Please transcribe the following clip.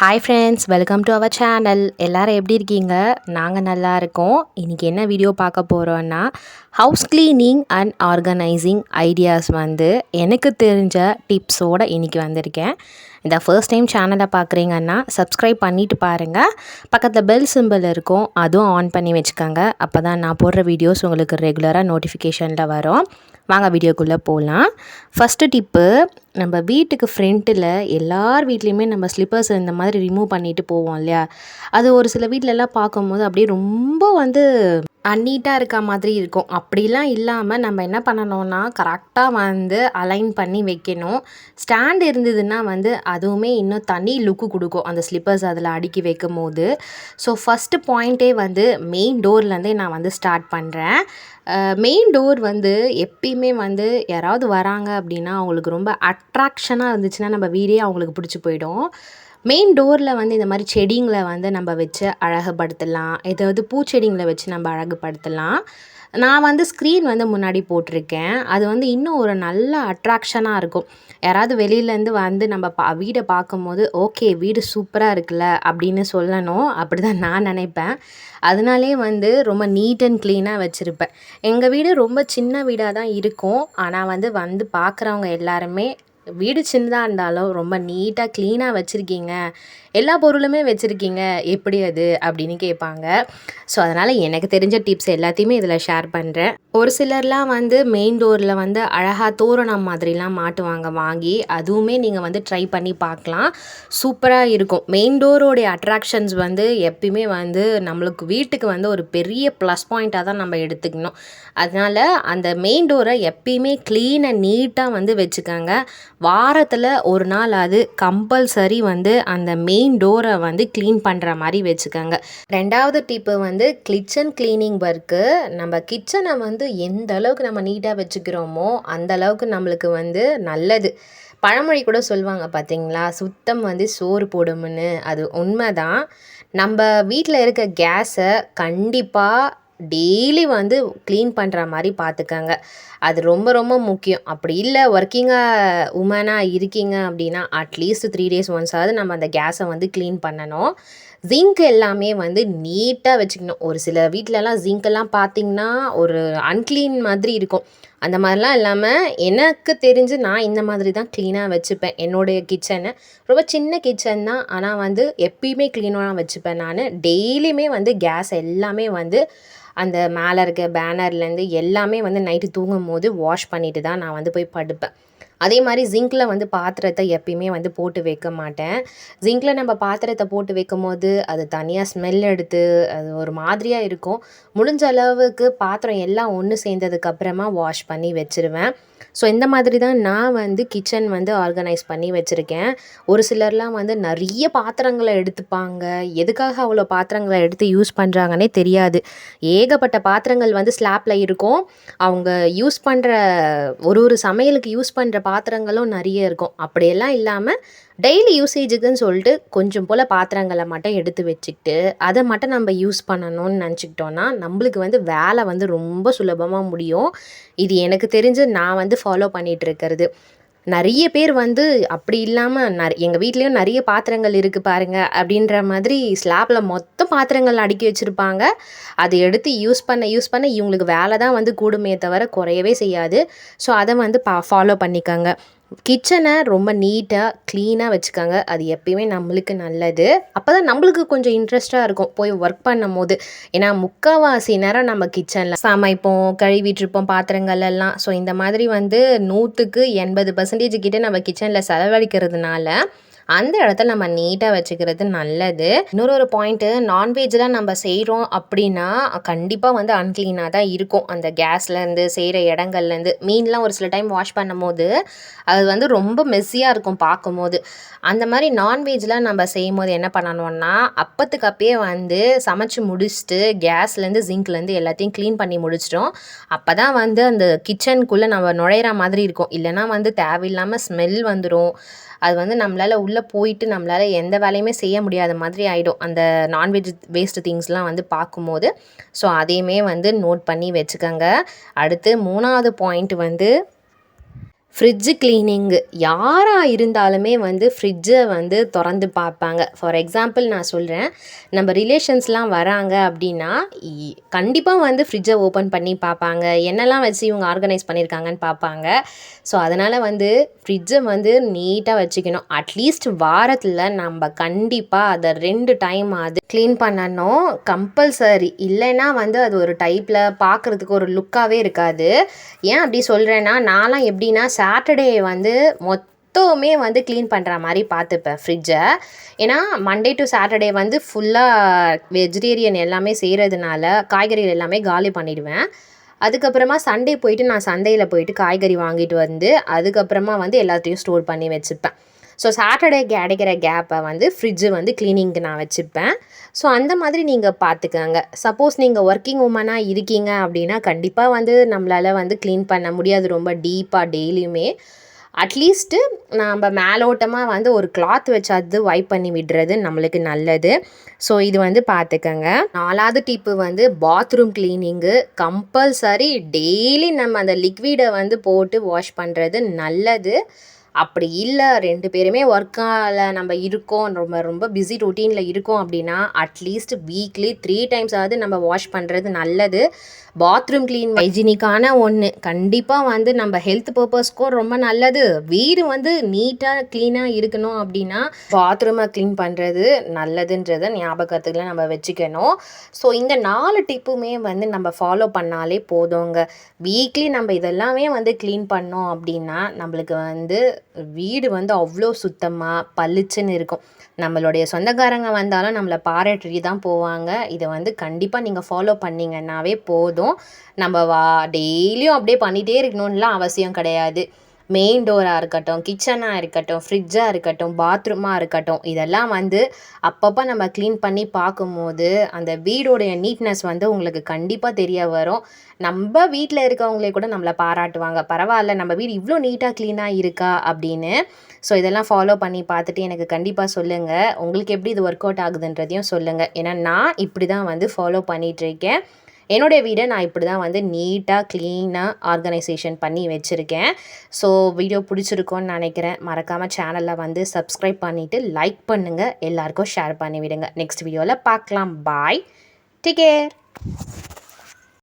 Hi friends, welcome to our channel. எல்லோரும் எப்படி இருக்கீங்க? நாங்கள் நல்லா இருக்கோம். இன்றைக்கி என்ன வீடியோ பார்க்க போகிறோன்னா, house cleaning and organising ideas எனக்கு தெரிஞ்ச டிப்ஸோடு இன்றைக்கி வந்திருக்கேன். இந்த ஃபர்ஸ்ட் டைம் சேனலை பார்க்குறீங்கன்னா சப்ஸ்கிரைப் பண்ணிவிட்டு பாருங்கள். பக்கத்தில் பெல் சிம்பிள் இருக்கும், அதுவும் ஆன் பண்ணி வச்சுக்கோங்க. அப்போ தான் நான் போடுற வீடியோஸ் உங்களுக்கு ரெகுலராக நோட்டிஃபிகேஷனில் வரும். வாங்க வீடியோக்குள்ளே போகலாம். ஃபஸ்ட்டு டிப்பு, நம்ம வீட்டுக்கு ஃப்ரண்ட்டில் எல்லார் வீட்லேயுமே நம்ம ஸ்லிப்பர்ஸ் இந்த மாதிரி ரிமூவ் பண்ணிவிட்டு போவோம் இல்லையா? அது ஒரு சில வீட்டிலலாம் பார்க்கும்போது அப்படியே ரொம்ப அன்னீட்டாக இருக்க மாதிரி இருக்கும். அப்படிலாம் இல்லாமல் நம்ம என்ன பண்ணணும்னா, கரெக்டாக அலைன் பண்ணி வைக்கணும். ஸ்டாண்ட் இருந்ததுன்னா அதுவுமே இன்னும் தனி லுக்கு கொடுக்கும், அந்த ஸ்லிப்பர்ஸ் அதில் அடுக்கி வைக்கும் போது. ஸோ ஃபஸ்ட்டு பாயிண்ட்டே மெயின் டோர்லேருந்தே நான் ஸ்டார்ட் பண்ணுறேன். மெயின் டோர் எப்பயுமே யாராவது வராங்க அப்படின்னா அவங்களுக்கு ரொம்ப அட்ராக்ஷனாக இருந்துச்சுன்னா நம்ம வீடே அவங்களுக்கு பிடிச்சி போயிடும். மெயின் டோரில் இந்த மாதிரி செடிங்களை நம்ம வச்சு அழகுபடுத்தலாம். ஏதாவது பூச்செடிங்களை வச்சு நம்ம அழகுபடுத்தலாம். நான் ஸ்க்ரீன் முன்னாடி போட்டிருக்கேன். அது இன்னும் ஒரு நல்ல அட்ராக்ஷனாக இருக்கும். யாராவது வெளியிலேருந்து நம்ம வீடை பார்க்கும்போது ஓகே, வீடு சூப்பராக இருக்குல்ல அப்படின்னு சொல்லணும். அப்படி தான் நான் நினைப்பேன். அதனாலே ரொம்ப நீட் அண்ட் க்ளீனாக வச்சுருப்பேன். எங்கள் வீடு ரொம்ப சின்ன வீடாக தான் இருக்கும். ஆனால் பார்க்குறவங்க எல்லாருமே வீடு சின்னதாக இருந்தாலும் ரொம்ப நீட்டாக க்ளீனாக வச்சுருக்கீங்க, எல்லா பொருளுமே வச்சுருக்கீங்க, எப்படி அது அப்படின்னு கேட்பாங்க. ஸோ அதனால் எனக்கு தெரிஞ்ச டிப்ஸ் எல்லாத்தையுமே இதில் ஷேர் பண்ணுறேன். ஒரு சிலர்லாம் மெயின் டோரில் அழகாக தோரணம் மாதிரிலாம் மாட்டுவாங்க வாங்கி. அதுவுமே நீங்கள் ட்ரை பண்ணி பார்க்கலாம், சூப்பராக இருக்கும். மெயின் டோரோடைய அட்ராக்ஷன்ஸ் எப்பயுமே நம்மளுக்கு வீட்டுக்கு ஒரு பெரிய ப்ளஸ் பாயிண்ட்டாக தான் நம்ம எடுத்துக்கணும். அதனால் அந்த மெயின் டோரை எப்பயுமே க்ளீன் அண்ட் நீட்டாக வச்சுக்கோங்க. வாரத்தில் ஒரு நாள் அது கம்பல்சரி அந்த மெயின் டோரை க்ளீன் பண்ணுற மாதிரி வச்சுக்கோங்க. ரெண்டாவது டிப்பு கிச்சன் க்ளீனிங் ஒர்க்கு. நம்ம கிச்சனை எந்த அளவுக்கு நம்ம நீட்டாக வச்சுக்கிறோமோ அந்த அளவுக்கு நம்மளுக்கு நல்லது. பழமொழி கூட சொல்லுவாங்க பார்த்தீங்களா, சுத்தம் சோறு போடும்னு. அது உண்மை தான். நம்ம வீட்டில் இருக்க கேஸை கண்டிப்பாக டெய்லி க்ளீன் பண்ணுற மாதிரி பார்த்துக்கங்க. அது ரொம்ப ரொம்ப முக்கியம். அப்படி இல்லை ஒர்க்கிங்காக உமனாக இருக்கீங்க அப்படின்னா அட்லீஸ்ட் 3 days ஒன்ஸாவது நம்ம அந்த கேஸை க்ளீன் பண்ணணும். ஜிங்க் எல்லாமே நீட்டாக வச்சுக்கணும். ஒரு சில வீட்டிலலாம் ஜிங்க்கெல்லாம் பார்த்திங்கன்னா ஒரு அன்க்ளீன் மாதிரி இருக்கும். அந்த மாதிரிலாம் இல்லாமல் எனக்கு தெரிஞ்சு நான் இந்த மாதிரி தான் க்ளீனாக வச்சுப்பேன். என்னுடைய கிச்சனை ரொம்ப சின்ன கிச்சன் தான், ஆனால் எப்பயுமே க்ளீனாக வச்சுப்பேன். நான் டெய்லியுமே கேஸ் எல்லாமே அந்த மேலே இருக்க பேனர்லேருந்து எல்லாமே நைட்டு தூங்கும் போது வாஷ் பண்ணிவிட்டு தான் நான் போய் படுப்பேன். அதே மாதிரி ஜிங்கில் பாத்திரத்தை எப்பயுமே போட்டு வைக்க மாட்டேன். ஜிங்கில் நம்ம பாத்திரத்தை போட்டு வைக்கும் போது அது தனியாக ஸ்மெல் எடுத்து அது ஒரு மாதிரியாக இருக்கும். முடிஞ்ச அளவுக்கு பாத்திரம் எல்லாம் ஒன்று சேர்ந்ததுக்கப்புறமா வாஷ் பண்ணி வச்சுருவேன். ஸோ இந்த மாதிரி தான் நான் கிச்சன் ஆர்கனைஸ் பண்ணி வச்சுருக்கேன். ஒரு சிலர்லாம் நிறைய பாத்திரங்களை எடுத்துப்பாங்க. எதுக்காக அவ்வளோ பாத்திரங்களை எடுத்து யூஸ் பண்ணுறாங்கன்னே தெரியாது. ஏகப்பட்ட பாத்திரங்கள் ஸ்லாப்பில் இருக்கும். அவங்க யூஸ் பண்ணுற ஒரு சமையலுக்கு யூஸ் பண்ணுற பாத்திரங்களும் நிறைய இருக்கும். அப்படியெல்லாம் இல்லாமல் டெய்லி யூசேஜுக்குன்னு சொல்லிட்டு கொஞ்சம் போல் பாத்திரங்களை மட்டும் எடுத்து வச்சுக்கிட்டு அதை மட்டும் நம்ம யூஸ் பண்ணணும்னு நினச்சிக்கிட்டோன்னா நம்மளுக்கு வேலை ரொம்ப சுலபமாக முடியும். இது எனக்கு தெரிஞ்சு நான் ஃபாலோ பண்ணிகிட்டு இருக்கிறது. நிறைய பேர் அப்படி இல்லாமல் எங்கள் வீட்லேயும் நிறைய பாத்திரங்கள் இருக்குது பாருங்கள் அப்படின்ற மாதிரி ஸ்லாப்பில் மொத்த பாத்திரங்கள் அடுக்கி வச்சுருப்பாங்க. அதை எடுத்து யூஸ் பண்ண இவங்களுக்கு வேலை தான் கூடுமே தவிர குறையவே செய்யாது. ஸோ அதை ஃபாலோ பண்ணிக்கோங்க. கிச்சனை ரொம்ப நீட்டாக க்ளீனாக வச்சுக்கோங்க. அது எப்பயுமே நம்மளுக்கு நல்லது. அப்போ தான் நம்மளுக்கு கொஞ்சம் இன்ட்ரெஸ்ட்டாக இருக்கும் போய் ஒர்க் பண்ணும் போது. ஏன்னா முக்கால்வாசி நேரம் நம்ம கிச்சனில் சமைப்போம், கழுவிட்டுருப்போம் பாத்திரங்கள் எல்லாம். ஸோ இந்த மாதிரி 100க்கு 80% கிட்ட நம்ம கிச்சனில் செலவழிக்கிறதுனால அந்த இடத்துல நம்ம நீட்டாக வச்சுக்கிறது நல்லது. இன்னொரு பாயிண்ட்டு, நான்வெஜ்லாம் நம்ம செய்கிறோம் அப்படின்னா கண்டிப்பாக அன்க்ளீனாக தான் இருக்கும். அந்த கேஸ்லேருந்து செய்கிற இடங்கள்லேருந்து மீன்லாம் ஒரு சில டைம் வாஷ் பண்ணும் போது அது ரொம்ப மெஸ்ஸியாக இருக்கும் பார்க்கும்போது. அந்த மாதிரி நான்வெஜ்லாம் நம்ம செய்யும் போது என்ன பண்ணணும்னா அப்போத்துக்கு அப்பயே சமைச்சு முடிச்சுட்டு கேஸ்லேருந்து ஜிங்க்லேருந்து எல்லாத்தையும் க்ளீன் பண்ணி முடிச்சிட்டோம். அப்போ தான் அந்த கிச்சனுக்குள்ளே நம்ம நுழையிற மாதிரி இருக்கும். இல்லைனா தேவையில்லாமல் ஸ்மெல் வந்துடும். அது நம்மளால் உள்ளே போயிட்டு நம்மளால் எந்த வேலையுமே செய்ய முடியாத மாதிரி ஆகிடும், அந்த நான்வெஜ் வேஸ்ட் திங்ஸ்லாம் பார்க்கும்போது. ஸோ அதையுமே நோட் பண்ணி வச்சுக்கோங்க. அடுத்து 3வது பாயிண்ட் ஃப்ரிட்ஜு கிளீனிங்கு யாராக இருந்தாலுமே வந்து ஃப்ரிட்ஜை வந்து திறந்து பார்ப்பாங்க. ஃபார் எக்ஸாம்பிள் நான் சொல்கிறேன், நம்ம ரிலேஷன்ஸ்லாம் வராங்க அப்படின்னா கண்டிப்பாக வந்து ஃப்ரிட்ஜை ஓப்பன் பண்ணி பார்ப்பாங்க. என்னெல்லாம் வச்சு இவங்க ஆர்கனைஸ் பண்ணியிருக்காங்கன்னு பார்ப்பாங்க. ஸோ அதனால் வந்து ஃப்ரிட்ஜை வந்து நீட்டாக வச்சுக்கணும். அட்லீஸ்ட் வாரத்தில் நம்ம கண்டிப்பாக அதை 2 டைம் அது க்ளீன் பண்ணணும், கம்பல்சரி. இல்லைன்னா வந்து அது ஒரு டைப்பில் பார்க்குறதுக்கு ஒரு லுக்காகவே இருக்காது. ஏன் அப்படி சொல்கிறேன்னா, நான்லாம் எப்படின்னா சாட்டர்டே வந்து மொத்தமே வந்து க்ளீன் பண்ணுற மாதிரி பார்த்துப்பேன் ஃப்ரிட்ஜை. ஏன்னா மண்டே டு சாட்டர்டே வந்து ஃபுல்லாக வெஜிடேரியன் எல்லாமே செய்கிறதுனால காய்கறிகள் எல்லாமே காலி பண்ணிடுவேன். அதுக்கப்புறமா சண்டே போயிட்டு நான் சந்தையில் போயிட்டு காய்கறி வாங்கிட்டு வந்து அதுக்கப்புறமா வந்து எல்லாத்தையும் ஸ்டோர் பண்ணி வச்சுப்பேன். ஸோ சாட்டர்டே கிடைக்கிற கேப்பை வந்து ஃப்ரிட்ஜு வந்து க்ளீனிங்க்கு நான் வச்சுப்பேன். ஸோ அந்த மாதிரி நீங்கள் பார்த்துக்கங்க. சப்போஸ் நீங்கள் ஒர்க்கிங் உமனாக இருக்கீங்க அப்படின்னா கண்டிப்பாக வந்து நம்மளால் வந்து க்ளீன் பண்ண முடியாது ரொம்ப டீப்பாக டெய்லியுமே. அட்லீஸ்ட்டு நம்ம மேலோட்டமாக வந்து ஒரு கிளாத் வச்சாது வைப் பண்ணி விடுறது நம்மளுக்கு நல்லது. ஸோ இது வந்து பார்த்துக்கங்க. 4வது டிப்பு வந்து பாத்ரூம் கிளீனிங்கு கம்பல்சரி டெய்லி நம்ம அந்த லிக்விடை வந்து போட்டு வாஷ் பண்ணுறது நல்லது. அப்படி இல்லை 2 பேருமே ஒர்க்கால் நம்ம இருக்கோம், ரொம்ப ரொம்ப பிஸி ரொட்டீனில் இருக்கோம் அப்படின்னா அட்லீஸ்ட் வீக்லி 3 டைம்ஸாவது நம்ம வாஷ் பண்ணுறது நல்லது. பாத்ரூம் க்ளீன் ஹைஜீனிக்கான ஒன்று, கண்டிப்பாக வந்து நம்ம ஹெல்த் பர்பஸ்க்கும் ரொம்ப நல்லது. வீடு வந்து நீட்டாக க்ளீனாக இருக்கணும் அப்படின்னா பாத்ரூமை க்ளீன் பண்ணுறது நல்லதுன்றதை ஞாபகத்தில் நம்ம வச்சுக்கணும். ஸோ இந்த 4 டிப்புமே வந்து நம்ம ஃபாலோ பண்ணாலே போதுங்க. வீக்லி நம்ம இதெல்லாமே வந்து க்ளீன் பண்ணோம் அப்படின்னா நம்மளுக்கு வந்து வீடு வந்து அவ்வளோ சுத்தமாக பளிச்சுன்னு இருக்கும். நம்மளுடைய சொந்தக்காரங்க வந்தாலும் நம்மளை பாராட்டி தான் போவாங்க. இதை வந்து கண்டிப்பாக நீங்கள் ஃபாலோ பண்ணிங்கன்னாவே போதும். நம்ம டெய்லியும் அப்படியே பண்ணிகிட்டே இருக்கணும்லாம் அவசியம் கிடையாது. மெயின் டோராக இருக்கட்டும், கிச்சனாக இருக்கட்டும், ஃப்ரிட்ஜாக இருக்கட்டும், பாத்ரூமாக இருக்கட்டும், இதெல்லாம் வந்து அப்பப்போ நம்ம க்ளீன் பண்ணி பார்க்கும்போது அந்த வீடோடைய நீட்னஸ் வந்து உங்களுக்கு கண்டிப்பாக தெரிய வரும். நம்ம வீட்டில் இருக்கவங்களே கூட நம்மளை பாராட்டுவாங்க, பரவாயில்ல நம்ம வீடு இவ்வளோ நீட்டாக க்ளீனாக இருக்கா அப்படின்னு. ஸோ இதெல்லாம் ஃபாலோ பண்ணி பார்த்துட்டு எனக்கு கண்டிப்பாக சொல்லுங்கள், உங்களுக்கு எப்படி இது ஒர்க் அவுட் ஆகுதுன்றதையும் சொல்லுங்கள். ஏன்னா நான் இப்படி தான் வந்து ஃபாலோ பண்ணிகிட்ருக்கேன். என்னுடைய வீடை நான் இப்படி தான் வந்து நீட்டாக க்ளீனாக ஆர்கனைசேஷன் பண்ணி வச்சுருக்கேன். ஸோ வீடியோ பிடிச்சிருக்கோன்னு நினைக்கிறேன். மறக்காமல் சேனலில் வந்து சப்ஸ்கிரைப் பண்ணிவிட்டு லைக் பண்ணுங்கள், எல்லாருக்கும் ஷேர் பண்ணி விடுங்க. நெக்ஸ்ட் வீடியோவில் பார்க்கலாம். பாய், டேக் கேர்.